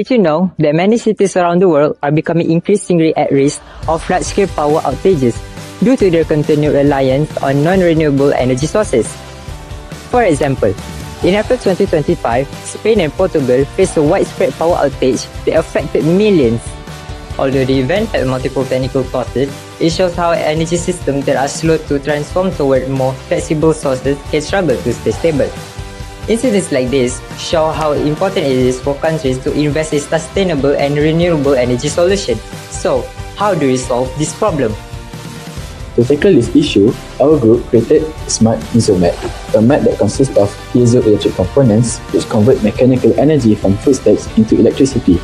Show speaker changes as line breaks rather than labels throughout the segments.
Did you know that many cities around the world are becoming increasingly at risk of large-scale power outages due to their continued reliance on non-renewable energy sources? For example, in April 2025, Spain and Portugal faced a widespread power outage that affected millions. Although the event had multiple technical causes, it shows how energy systems that are slow to transform toward more flexible sources can struggle to stay stable. Incidents like this show how important it is for countries to invest in sustainable and renewable energy solutions. So, how do we solve this problem?
To tackle this issue, our group created Smart PiezoMat, a mat that consists of piezoelectric components which convert mechanical energy from footsteps into electricity.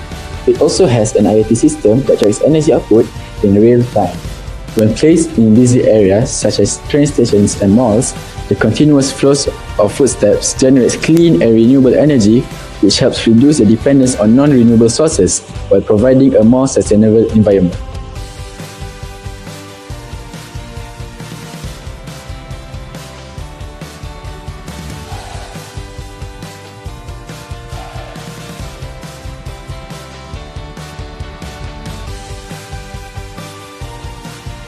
It also has an IoT system that tracks energy output in real time. When placed in busy areas such as train stations and malls, the continuous flows of footsteps generates clean and renewable energy, which helps reduce the dependence on non-renewable sources while providing a more sustainable environment.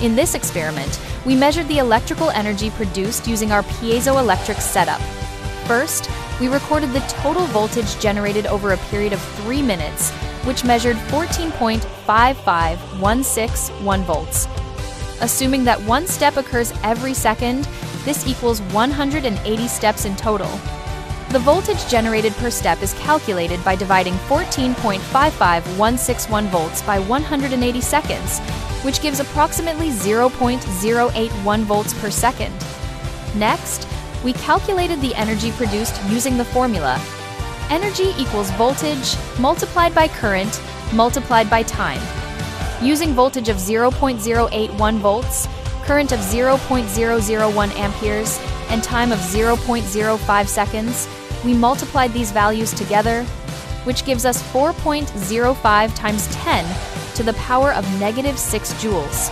In this experiment, we measured the electrical energy produced using our piezoelectric setup. First, we recorded the total voltage generated over a period of 3 minutes, which measured 14.55161 volts. Assuming that one step occurs every second, this equals 180 steps in total. The voltage generated per step is calculated by dividing 14.55161 volts by 180 seconds, which gives approximately 0.081 volts per second. Next, we calculated the energy produced using the formula. Energy equals voltage multiplied by current multiplied by time. Using voltage of 0.081 volts, current of 0.001 amperes, and time of 0.05 seconds, we multiplied these values together, which gives us 4.05 times 10 to the power of -6 joules.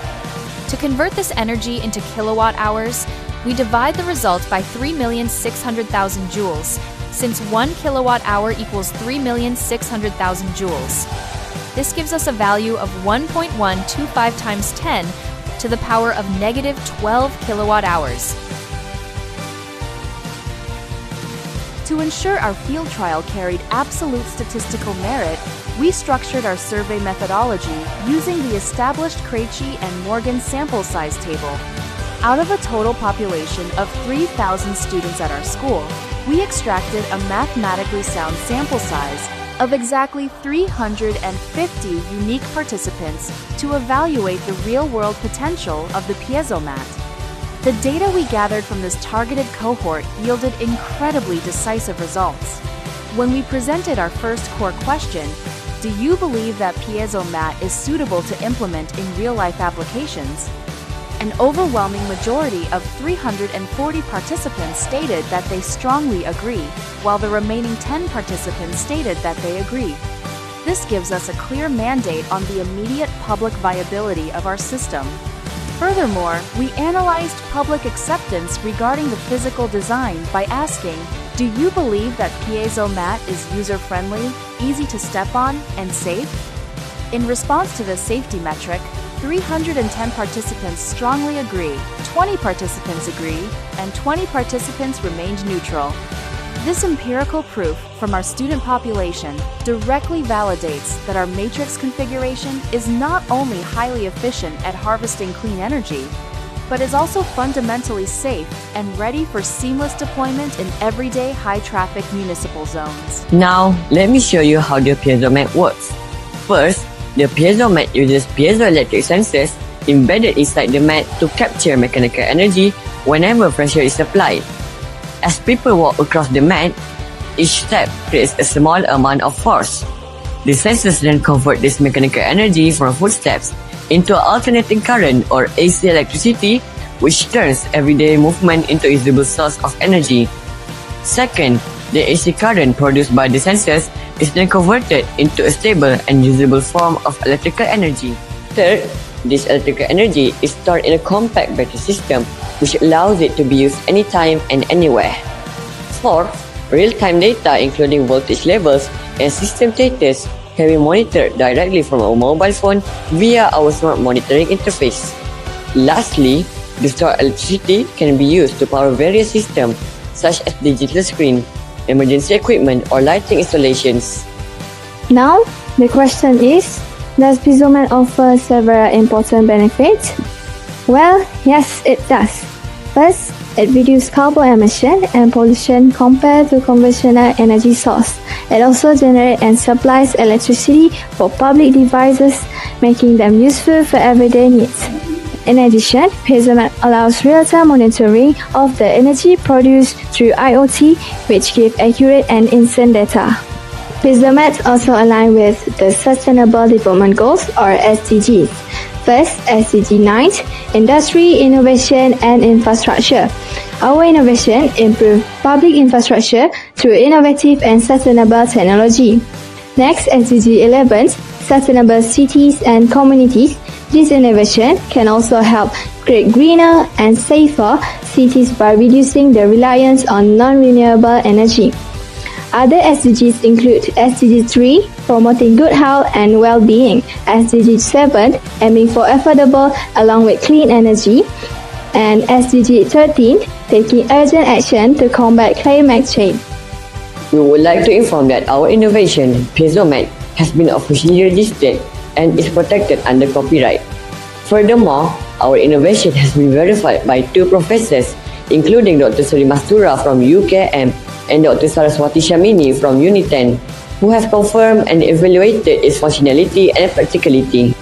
To convert this energy into kilowatt hours, we divide the result by 3,600,000 joules, since 1 kilowatt hour equals 3,600,000 joules. This gives us a value of 1.125 times 10 to the power of -12 kilowatt hours.
To ensure our field trial carried absolute statistical merit, we structured our survey methodology using the established Krejci and Morgan sample size table. Out of a total population of 3,000 students at our school, we extracted a mathematically sound sample size of exactly 350 unique participants to evaluate the real-world potential of the PiezoMat. The data we gathered from this targeted cohort yielded incredibly decisive results. When we presented our first core question, do you believe that PiezoMat is suitable to implement in real-life applications? An overwhelming majority of 340 participants stated that they strongly agree, while the remaining 10 participants stated that they agree. This gives us a clear mandate on the immediate public viability of our system. Furthermore, we analyzed public acceptance regarding the physical design by asking, do you believe that PiezoMat is user-friendly, easy to step on, and safe? In response to this safety metric, 310 participants strongly agree, 20 participants agree, and 20 participants remained neutral. This empirical proof from our student population directly validates that our matrix configuration is not only highly efficient at harvesting clean energy, but is also fundamentally safe and ready for seamless deployment in everyday high-traffic municipal zones.
Now, let me show you how the PiezoMat works. First, the PiezoMat uses piezoelectric sensors embedded inside the mat to capture mechanical energy whenever pressure is applied. As people walk across the mat, each step creates a small amount of force. The sensors then convert this mechanical energy from footsteps into alternating current or AC electricity, which turns everyday movement into a visible source of energy. Second, the AC current produced by the sensors is then converted into a stable and usable form of electrical energy. Third, this electrical energy is stored in a compact battery system, which allows it to be used anytime and anywhere. Fourth, real-time data including voltage levels and system status can be monitored directly from our mobile phone via our smart monitoring interface. Lastly, the stored electricity can be used to power various systems such as digital screen, emergency equipment, or lighting installations.
Now, the question is, does PiezoMat offer several important benefits? Well, yes, it does. First, it reduces carbon emission and pollution compared to conventional energy source. It also generates and supplies electricity for public devices, making them useful for everyday needs. In addition, PiezoMat allows real-time monitoring of the energy produced through IoT, which gives accurate and instant data. PiezoMat also aligns with the Sustainable Development Goals, or SDGs. First, SDG 9, Industry, Innovation and Infrastructure. Our innovation improves public infrastructure through innovative and sustainable technology. Next, SDG 11, Sustainable Cities and Communities. This innovation can also help create greener and safer cities by reducing the reliance on non-renewable energy. Other SDGs include SDG 3, promoting good health and well-being, SDG 7, aiming for affordable along with clean energy, and SDG 13, taking urgent action to combat climate change.
We would like to inform that our innovation, PiezoMat, has been officially registered and is protected under copyright. Furthermore, our innovation has been verified by 2 professors, including Dr. SERI from UKM and Dr. Saraswati Shamini from Uniten, who have confirmed and evaluated its functionality and practicality.